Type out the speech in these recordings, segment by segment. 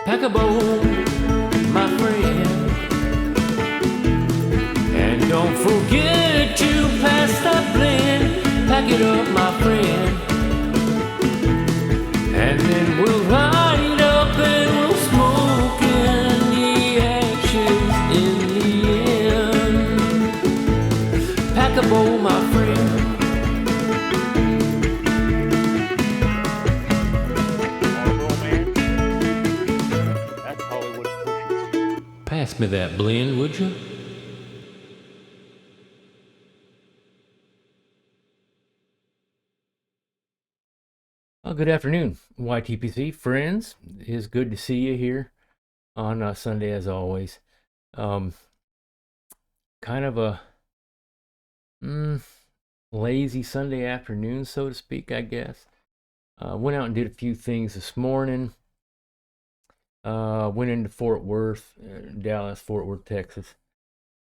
Pack a bowl, my friend, and don't forget to pass that blend. Pack it up, my friend, and then we'll ride up and we'll smoke in the ashes in the end. Pack a bowl, my friend. Pass me that blend, would you? Well, good afternoon, YTPC friends. It is good to see you here on Sunday as always. Kind of a lazy Sunday afternoon, so to speak, I guess. Went out and did a few things this morning. Went into Fort Worth, Dallas, Fort Worth, Texas,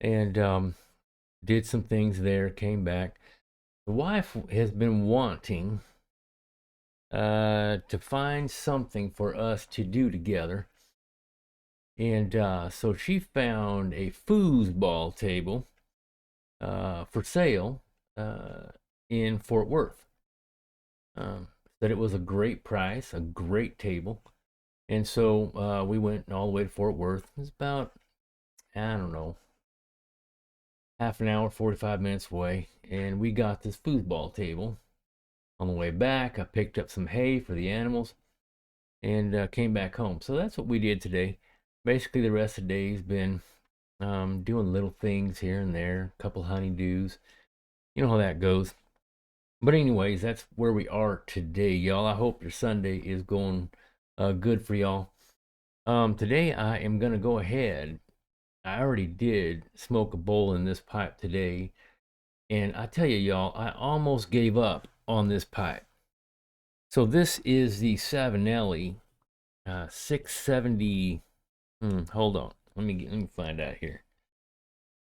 and did some things there. Came back. The wife has been wanting to find something for us to do together, and so she found a foosball table for sale in Fort Worth. Said it was a great price, a great table. And so we went all the way to Fort Worth. It was about, I don't know, half an hour, 45 minutes away. And we got this foosball table. On the way back, I picked up some hay for the animals and came back home. So that's what we did today. Basically, the rest of the day has been doing little things here and there, a couple honeydews. You know how that goes. But anyways, that's where we are today, y'all. I hope your Sunday is going good for y'all. Today I am gonna go ahead. I already did smoke a bowl in this pipe today, and I tell you, y'all, I almost gave up on this pipe. So this is the Savinelli 670. Hold on, let me find out here.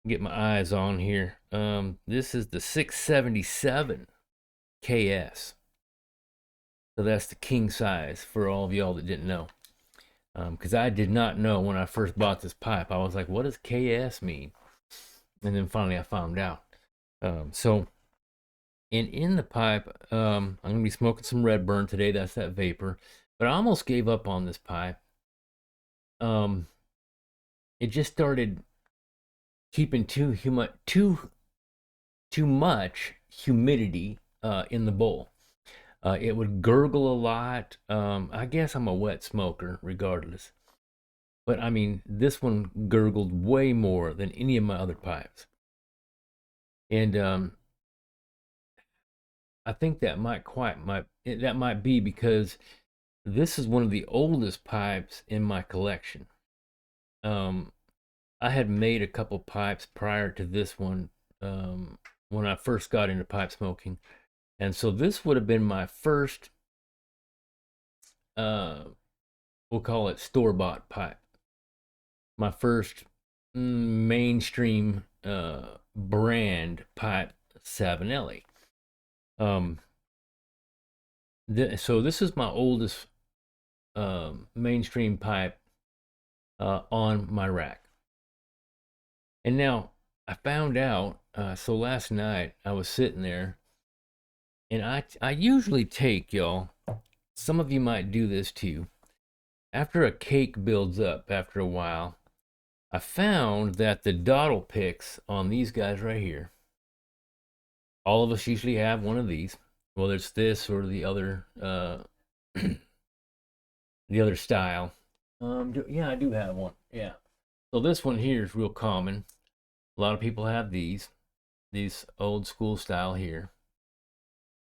Get my eyes on here. This is the 677 KS. So that's the king size for all of y'all that didn't know. Because I did not know when I first bought this pipe. I was like, what does KS mean? And then finally I found out. So in the pipe, I'm going to be smoking some Redburn today. That's that vapor. But I almost gave up on this pipe. It just started keeping too much humidity in the bowl. It would gurgle a lot. I guess I'm a wet smoker regardless. But I mean, this one gurgled way more than any of my other pipes. And I think that might be because this is one of the oldest pipes in my collection. I had made a couple pipes prior to this one when I first got into pipe smoking. And so this would have been my first, we'll call it store-bought pipe. My first mainstream brand pipe, Savinelli. So this is my oldest mainstream pipe on my rack. And now I found out, so last night I was sitting there, and I usually take, y'all, some of you might do this too. After a cake builds up after a while, I found that the dottle picks on these guys right here, all of us usually have one of these, whether it's this or the other, the other style. Yeah, I do have one, yeah. So this one here is real common. A lot of people have these old school style here.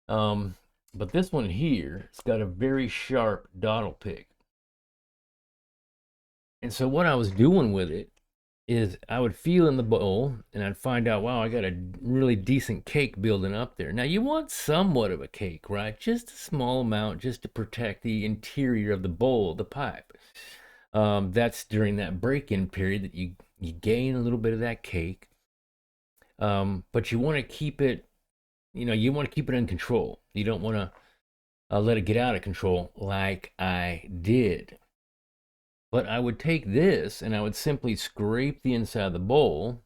But this one here, it's got a very sharp dottle pick. And so what I was doing with it is I would feel in the bowl and I'd find out, wow, I got a really decent cake building up there. Now you want somewhat of a cake, right? Just a small amount just to protect the interior of the bowl, the pipe. That's during that break-in period that you gain a little bit of that cake. But you want to keep it, you want to keep it in control. You don't want to let it get out of control like I did. But I would take this and I would simply scrape the inside of the bowl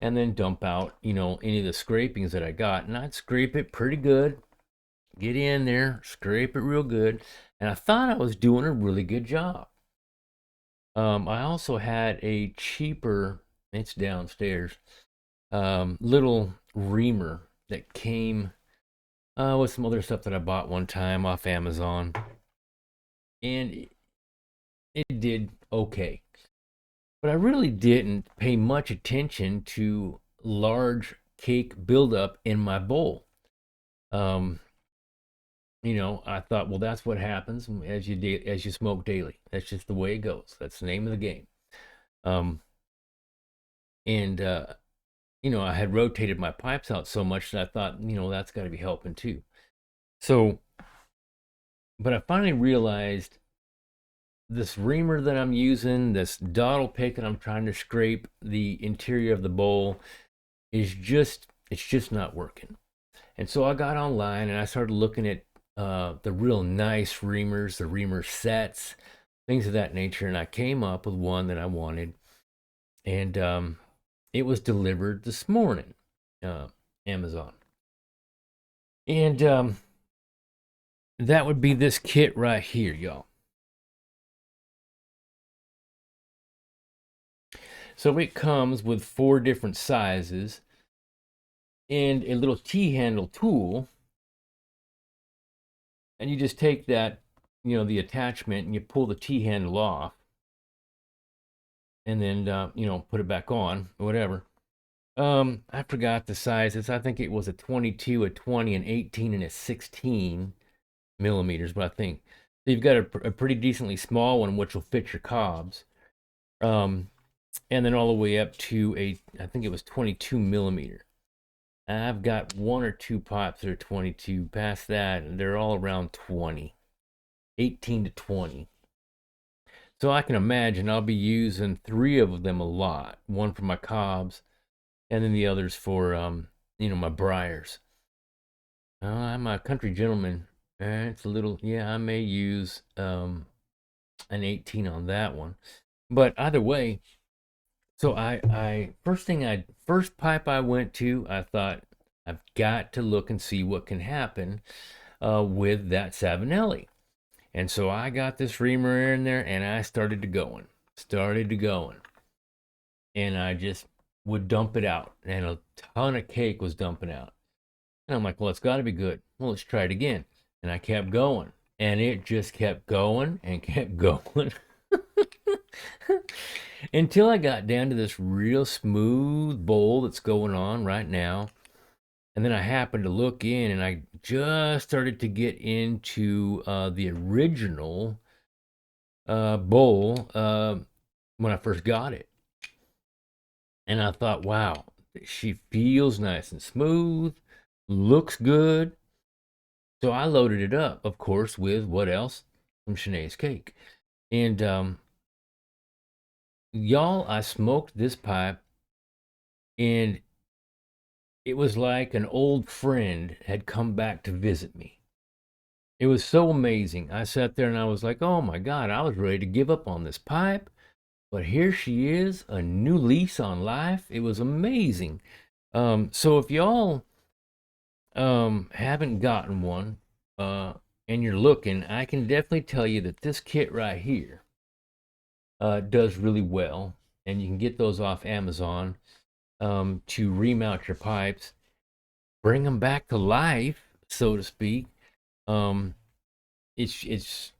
and then dump out, any of the scrapings that I got. And I'd scrape it pretty good, get in there, scrape it real good. And I thought I was doing a really good job. I also had a cheaper, it's downstairs, little reamer that came with some other stuff that I bought one time off Amazon. And it did okay. But I really didn't pay much attention to large cake buildup in my bowl. Um, I thought, well, that's what happens as you smoke daily. That's just the way it goes. That's the name of the game. Um, and I had rotated my pipes out so much that I thought, that's got to be helping too. So, but I finally realized this reamer that I'm using, this dowel pick that I'm trying to scrape the interior of the bowl, it's just not working. And so I got online and I started looking at the real nice reamers, the reamer sets, things of that nature, and I came up with one that I wanted, and it was delivered this morning, Amazon, and that would be this kit right here, y'all. So it comes with 4 different sizes and a little T-handle tool, and you just take that, the attachment, and you pull the T-handle off, and then put it back on or whatever. I forgot the sizes. I think it was a 22, a 20, an 18, and a 16 millimeters. But I think so. You've got a pretty decently small one, which will fit your cobs. Um, and then all the way up to I think it was 22 millimeter. I've got 1 or 2 pops that are 22. Past that, they're all around 20, 18 to 20. So I can imagine I'll be using 3 of them a lot. One for my cobs, and then the others for my briars. I'm a country gentleman. It's a little, yeah, I may use an 18 on that one, but either way. So I first pipe I went to, I thought I've got to look and see what can happen with that Savinelli. And so I got this reamer in there and I started to going, and I just would dump it out, and a ton of cake was dumping out. And I'm like, well, it's got to be good. Well, let's try it again. And I kept going, and it just kept going and kept going until I got down to this real smooth bowl that's going on right now. And then I happened to look in, and I just started to get into the original bowl when I first got it. And I thought, wow, she feels nice and smooth, looks good. So I loaded it up, of course, with what else? Some Shanae's cake. And y'all, I smoked this pipe, and it was like an old friend had come back to visit me. It was so amazing. I sat there and I was like, oh my God, I was ready to give up on this pipe. But here she is, a new lease on life. It was amazing. So if y'all haven't gotten one and you're looking, I can definitely tell you that this kit right here does really well, and you can get those off Amazon to remount your pipes, bring them back to life, so to speak. Um, it's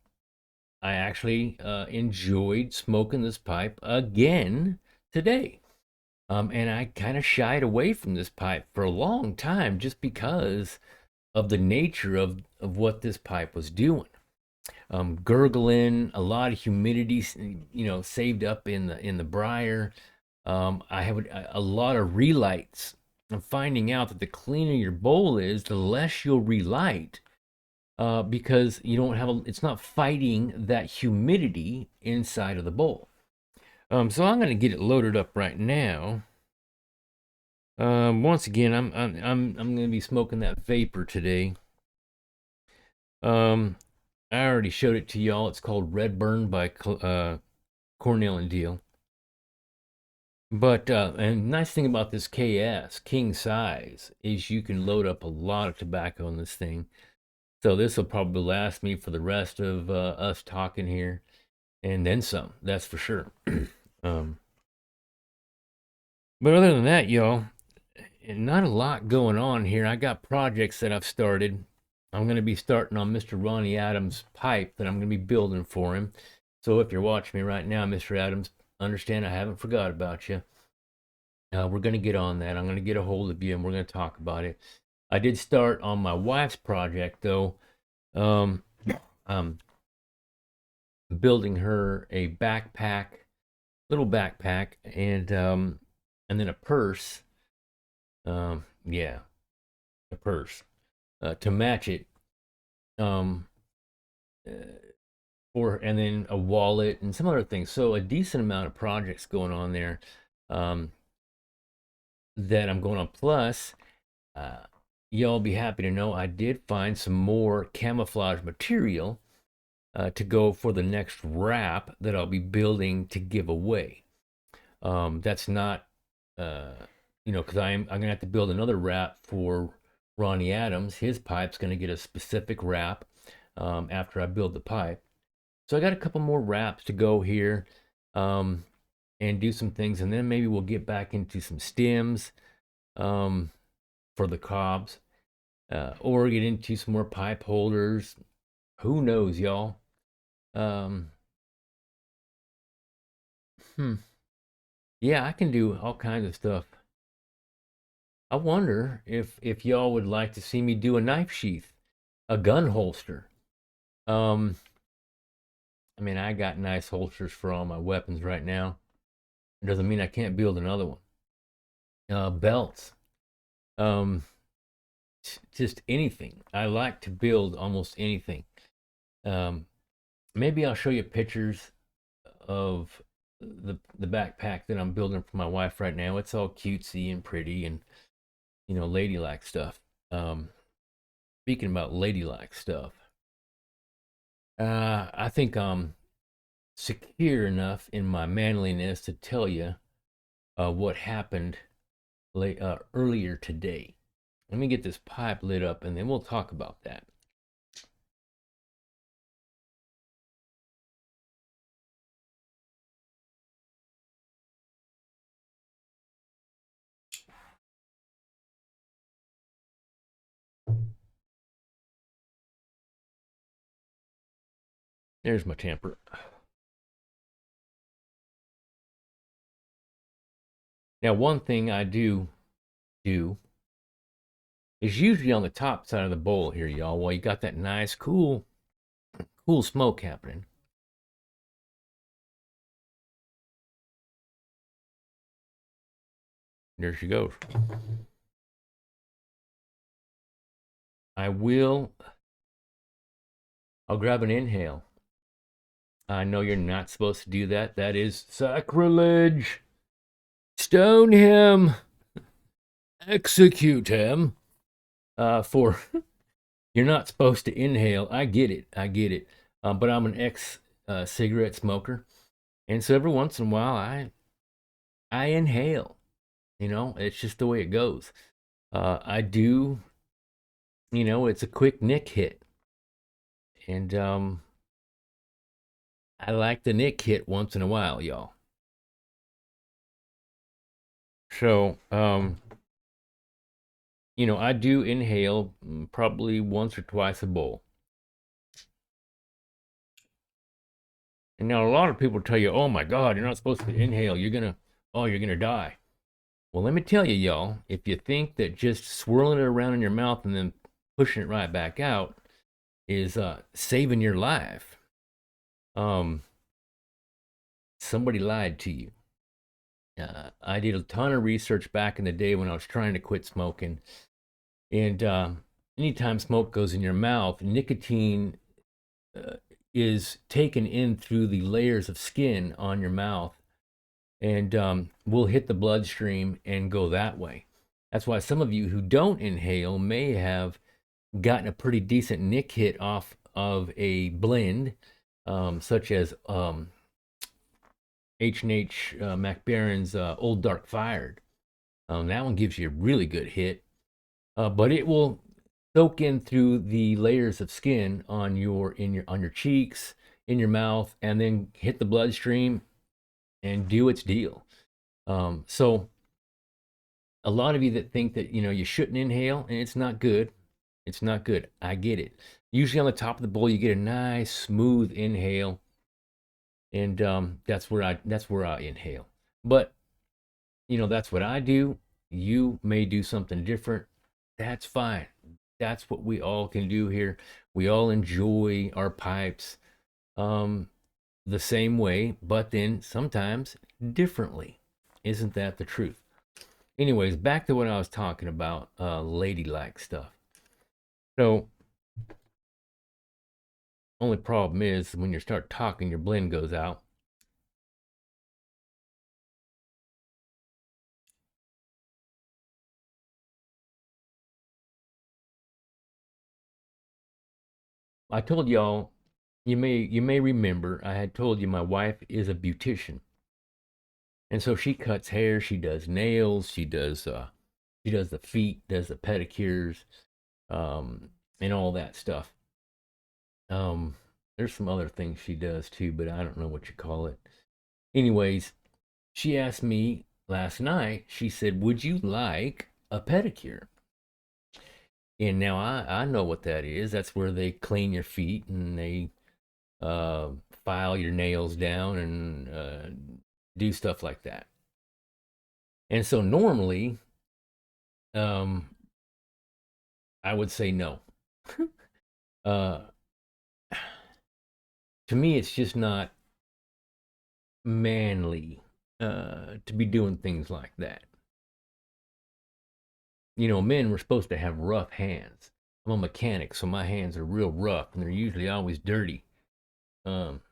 I actually enjoyed smoking this pipe again today. And I kind of shied away from this pipe for a long time just because of the nature of what this pipe was doing. Gurgling, a lot of humidity, saved up in the briar. I have a lot of relights. I'm finding out that the cleaner your bowl is, the less you'll relight, because you don't have it's not fighting that humidity inside of the bowl. So I'm going to get it loaded up right now. Once again, I'm going to be smoking that vapor today. I already showed it to y'all. It's called Redburn by Cornell and deal. But and nice thing about this KS king size is you can load up a lot of tobacco in this thing. So this will probably last me for the rest of us talking here, and then some. That's for sure. um, but other than that, y'all, not a lot going on here. I got projects that I've started. I'm going to be starting on Mr. Ronnie Adams' pipe that I'm going to be building for him. So if you're watching me right now, Mr. Adams, understand I haven't forgot about you. We're going to get on that. I'm going to get a hold of you and we're going to talk about it. I did start on my wife's project though. Um, I'm building her a backpack, little backpack, and then a purse. Yeah, a purse to match it. Um, uh, and then a wallet and some other things. So a decent amount of projects going on there um, that I'm going on. Plus, uh, y'all be happy to know I did find some more camouflage material to go for the next wrap that I'll be building to give away. That's not, uh, because I'm gonna have to build another wrap for Ronnie Adams. His pipe's gonna get a specific wrap after I build the pipe. So I got a couple more wraps to go here um, and do some things, and then maybe we'll get back into some stems um, for the cobs, or get into some more pipe holders. Who knows, y'all? Um, hmm. Yeah, I can do all kinds of stuff. I wonder if y'all would like to see me do a knife sheath, a gun holster. Um, I mean, I got nice holsters for all my weapons right now. It doesn't mean I can't build another one. Belts. Um, just anything. I like to build almost anything. Um, maybe I'll show you pictures of the backpack that I'm building for my wife right now. It's all cutesy and pretty and ladylike stuff. Speaking about ladylike stuff, I think I'm secure enough in my manliness to tell you what happened earlier today. Let me get this pipe lit up and then we'll talk about that. There's my tamper. Now, one thing I do is usually on the top side of the bowl here, y'all. While you got that nice, cool smoke happening. There she goes. I will. I'll grab an inhale. I know you're not supposed to do that. That is sacrilege. Stone him. Execute him. For you're not supposed to inhale. I get it. I get it. But I'm an ex cigarette smoker, and so every once in a while I inhale. It's just the way it goes. I do. It's a quick nick hit, and I like the nick hit once in a while, y'all. So I do inhale probably once or twice a bowl. And now a lot of people tell you, "Oh my God, you're not supposed to inhale. You're gonna die." Well, let me tell you, y'all, if you think that just swirling it around in your mouth and then pushing it right back out is saving your life, um, somebody lied to you. I did a ton of research back in the day when I was trying to quit smoking, and anytime smoke goes in your mouth, nicotine uh, is taken in through the layers of skin on your mouth and will hit the bloodstream and go that way. That's why some of you who don't inhale may have gotten a pretty decent nick hit off of a blend, such as H&H MacBaron's Old Dark Fired. That one gives you a really good hit, but it will soak in through the layers of skin on your cheeks, in your mouth, and then hit the bloodstream and do its deal. So a lot of you that think that you shouldn't inhale and it's not good, it's not good. I get it. Usually on the top of the bowl, you get a nice smooth inhale, and that's where I inhale. But that's what I do. You may do something different. That's fine. That's what we all can do here. We all enjoy our pipes um, the same way, but then sometimes differently. Isn't that the truth? Anyways, back to what I was talking about, ladylike stuff. So, only problem is when you start talking, your blend goes out. I told y'all, you may remember, I had told you my wife is a beautician, and so she cuts hair, she does nails, she does the feet, does the pedicures, um, and all that stuff. Um, there's some other things she does too, but I don't know what you call it. Anyways, she asked me last night, she said, "Would you like a pedicure?" And now I know what that is. That's where they clean your feet and they uh, file your nails down and do stuff like that. And so normally, um, I would say no. Uh, to me, it's just not manly to be doing things like that. Men were supposed to have rough hands. I'm a mechanic, so my hands are real rough, and they're usually always dirty. Um,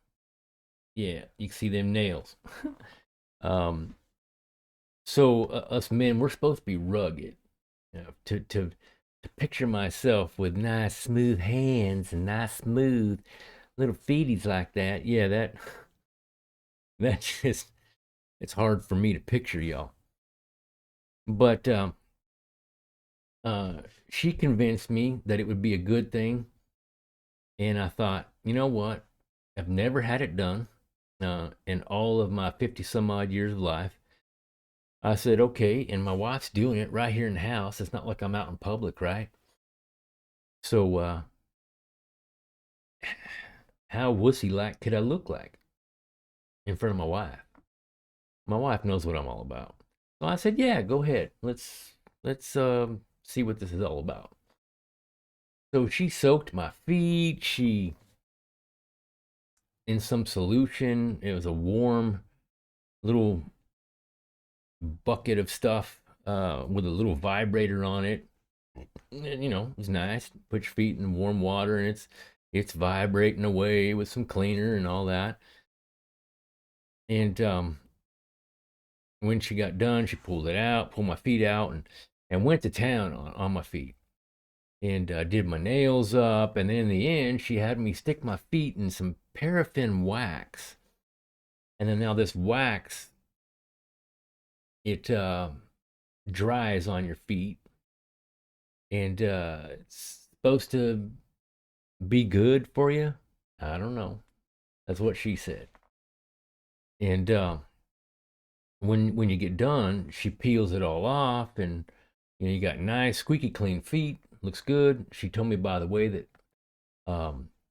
yeah, you can see them nails. um, so us men, we're supposed to be rugged. To picture myself with nice smooth hands and nice smooth little feeties like that, yeah, that just it's hard for me to picture, y'all. But she convinced me that it would be a good thing. And I thought, you know what? I've never had it done in all of my 50 some odd years of life. I said, okay. And my wife's doing it right here in the house. It's not like I'm out in public, right? So, how wussy like could I look like in front of my wife? My wife knows what I'm all about. So I said, yeah, go ahead. Let's see what this is all about. So she soaked my feet. She in some solution. It was a warm little bucket of stuff with a little vibrator on it. And, it was nice. Put your feet in warm water, and it's vibrating away with some cleaner and all that. And when she got done, she pulled my feet out, and went to town on my feet. And did my nails up, and then in the end, she had me stick my feet in some paraffin wax. And then now this wax, it dries on your feet, and it's supposed to be good for you. I don't know. That's what she said. And when you get done, she peels it all off, and you got nice, squeaky clean feet. Looks good. She told me, by the way, that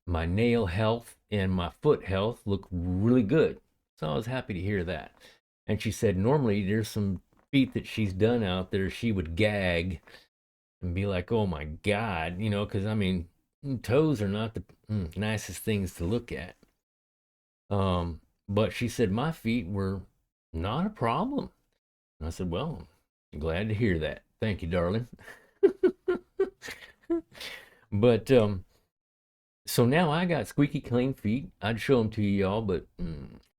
my nail health and my foot health look really good. So I was happy to hear that. And she said normally there's some feet that she's done out there she would gag and be like, "Oh my God," because I mean, toes are not the nicest things to look at. But she said my feet were not a problem. And I said, "Well, I'm glad to hear that. Thank you, darling." But so now I got squeaky clean feet. I'd show them to you all, but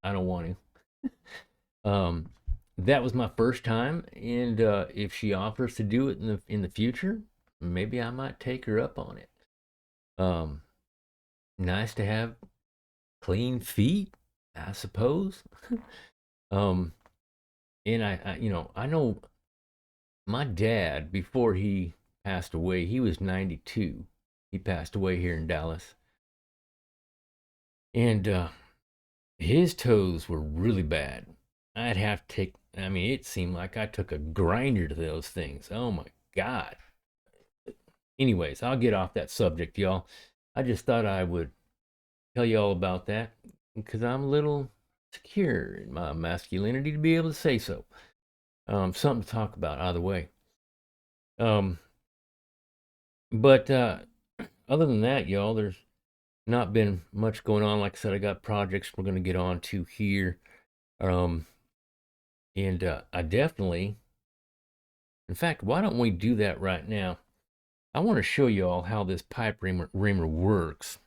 I don't want to. That was my first time, and if she offers to do it in the future, maybe I might take her up on it. Um, Nice to have clean feet, I suppose. Um, and I know my dad, before he passed away, he was 92. He passed away here in Dallas. And his toes were really bad. I'd have to take, I mean, it seemed like I took a grinder to those things. Oh my God. Anyways, I'll get off that subject, y'all. I just thought I would tell you all about that because I'm a little secure in my masculinity to be able to say so. Something to talk about either way. Um, but other than that, y'all, there's not been much going on. Like I said, I got projects we're going to get on to here. Um, and I definitely, in fact, why don't we do that right now? I want to show you all how this reamer works.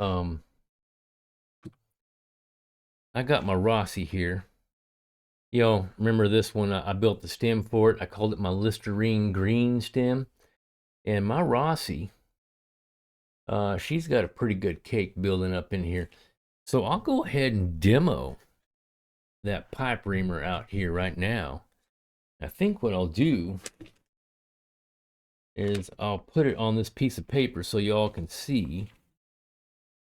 Um, I got my Rossi here. Y'all remember this one? I built the stem for it. I called it my Listerine green stem. And my Rossi, she's got a pretty good cake building up in here. So I'll go ahead and demo that pipe reamer out here right now. I think what I'll do is I'll put it on this piece of paper so y'all can see.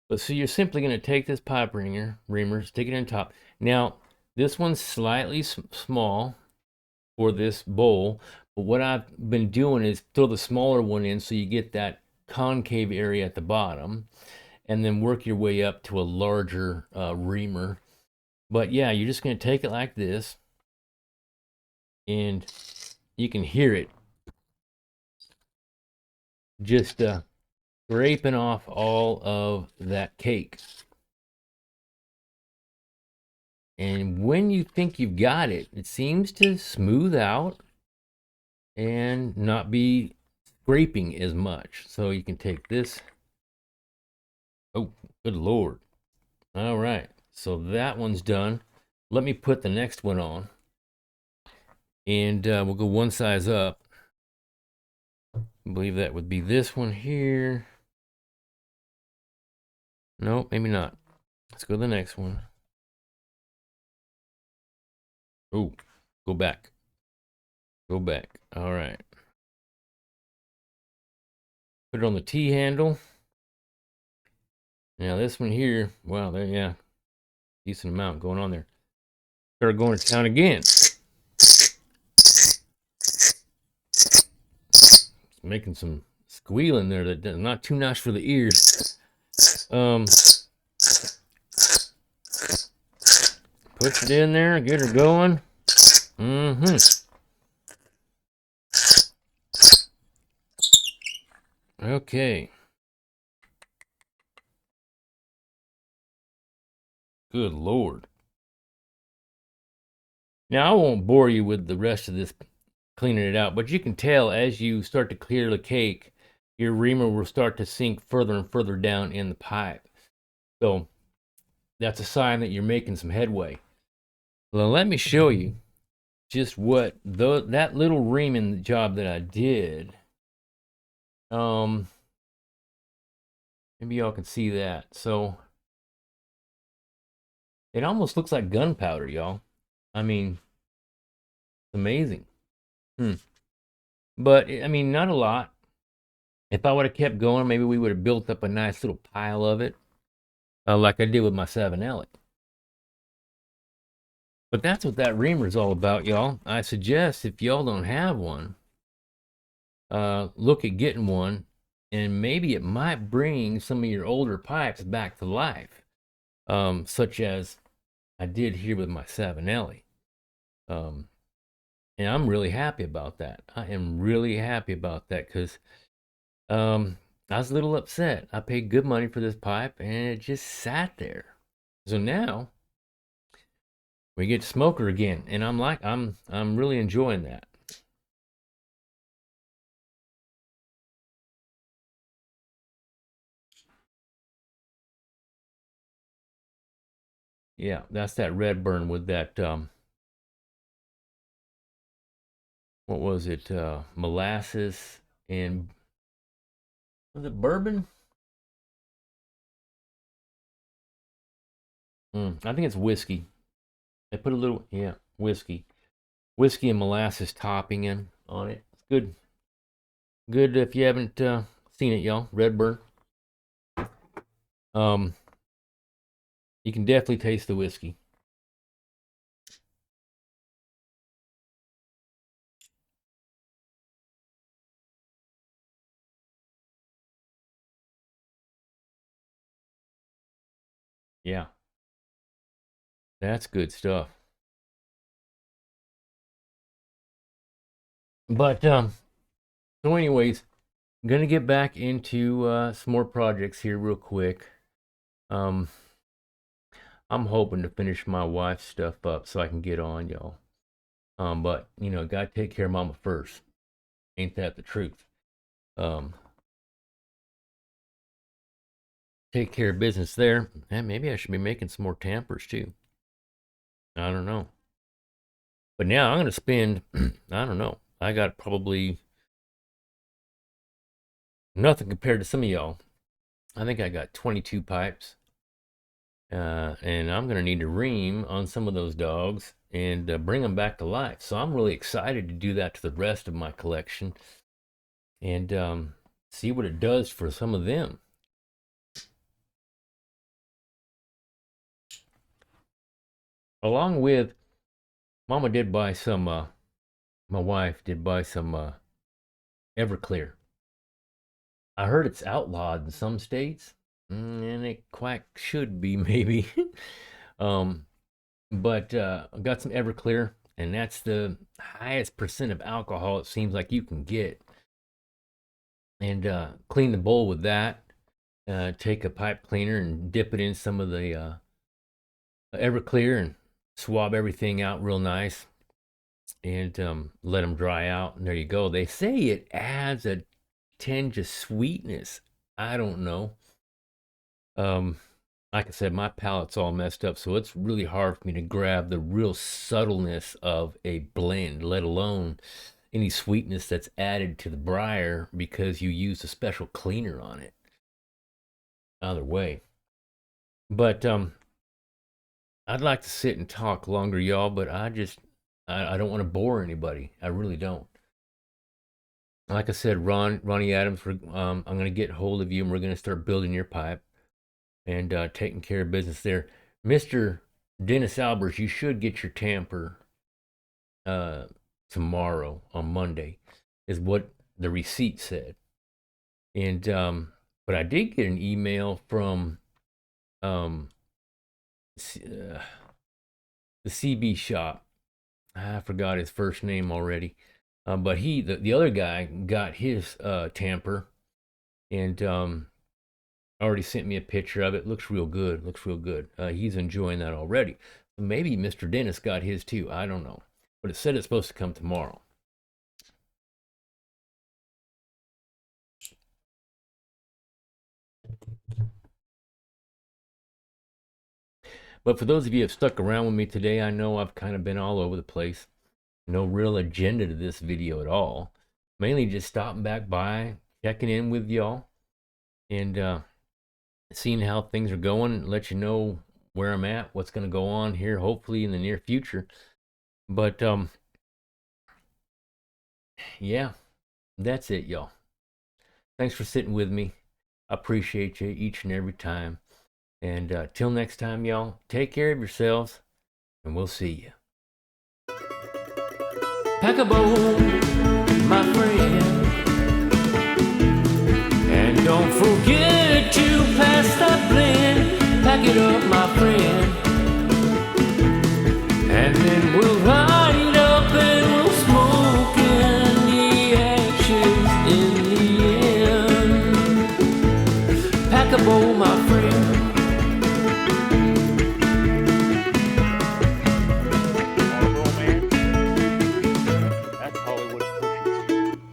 But so you're simply going to take this pipe reamer, stick it in top. Now, this one's slightly small for this bowl, but what I've been doing is throw the smaller one in so you get that concave area at the bottom, and then work your way up to a larger reamer. But yeah, you're just going to take it like this, and you can hear it just scraping off all of that cake. And when you think you've got it, it seems to smooth out and not be scraping as much. So you can take this. Oh, good Lord. All right. So that one's done. Let me put the next one on. And we'll go one size up. I believe that would be this one here. No, maybe not. Let's go to the next one. Oh, go back. Go back. All right. Put it on the T handle. Now this one here, wow, there, yeah, decent amount going on there. Start going to town again. Making some squealing there that's not too nice for the ears. Push it in there, get her going. Okay. Good Lord. Now, I won't bore you with the rest of this cleaning it out, but you can tell as you start to clear the cake, your reamer will start to sink further and further down in the pipe. So that's a sign that you're making some headway. Well, let me show you just what that little reaming job that I did. Maybe y'all can see that. So it almost looks like gunpowder, y'all. I mean, it's amazing. But I mean, not a lot. If I would have kept going, maybe we would have built up a nice little pile of it, like I did with my 7L. But that's what that reamer is all about, y'all. I suggest if y'all don't have one, look at getting one, and maybe it might bring some of your older pipes back to life, such as I did here with my 7L. And I'm really happy about that. I am really happy about that because I was a little upset. I paid good money for this pipe and it just sat there. So now we get to smoke her again, and I'm really enjoying that. Yeah, that's that red burn with that what was it? Molasses and was it bourbon? I think it's whiskey. I put a little, yeah, whiskey and molasses topping in on it. It's good. Good if you haven't seen it, y'all. Redburn. Um, you can definitely taste the whiskey. Yeah, that's good stuff. But so anyways, I'm gonna get back into some more projects here real quick. Um, I'm hoping to finish my wife's stuff up so I can get on, y'all. But you know, gotta take care of mama first. Ain't that the truth? Um, take care of business there. And maybe I should be making some more tampers too. I don't know. But now I'm gonna spend, I don't know. I got probably nothing compared to some of y'all. I think I got 22 pipes. And I'm going to need to ream on some of those dogs and bring them back to life. So I'm really excited to do that to the rest of my collection and see what it does for some of them. Along with, Mama did buy some, my wife did buy some Everclear. I heard it's outlawed in some states, and it quite should be maybe. um, but I got some Everclear, and that's the highest percent of alcohol it seems like you can get. And clean the bowl with that. Take a pipe cleaner and dip it in some of the Everclear and swab everything out real nice and let them dry out. And there you go. They say it adds a tinge of sweetness. I don't know. Um, like I said, my palate's all messed up, so it's really hard for me to grab the real subtleness of a blend, let alone any sweetness that's added to the briar because you use a special cleaner on it. Either way. But I'd like to sit and talk longer, y'all, but I don't want to bore anybody. I really don't. Like I said, Ronnie Adams, I'm gonna get hold of you and we're gonna start building your pipe and taking care of business there. Mr. Dennis Albers, you should get your tamper uh, tomorrow on Monday, is what the receipt said. And but I did get an email from um, the CB shop. I forgot his first name already, but the other guy got his tamper and already sent me a picture of it. Looks real good. Looks real good. He's enjoying that already. Maybe Mr. Dennis got his too. I don't know, but it said it's supposed to come tomorrow. But for those of you who have stuck around with me today, I know I've kind of been all over the place. No real agenda to this video at all. Mainly just stopping back by, checking in with y'all, and seeing how things are going. Let you know where I'm at, what's going to go on here, hopefully in the near future. But yeah, that's it, y'all. Thanks for sitting with me. I appreciate you each and every time. And till next time, y'all, take care of yourselves, and we'll see you. Pack a bowl, my friend, and don't forget to pass that blend. Pack it up, my friend, and then we'll ride up and we'll smoke in the ashes in the end. Pack a bowl, my friend.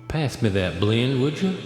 Pass me that blend, would you?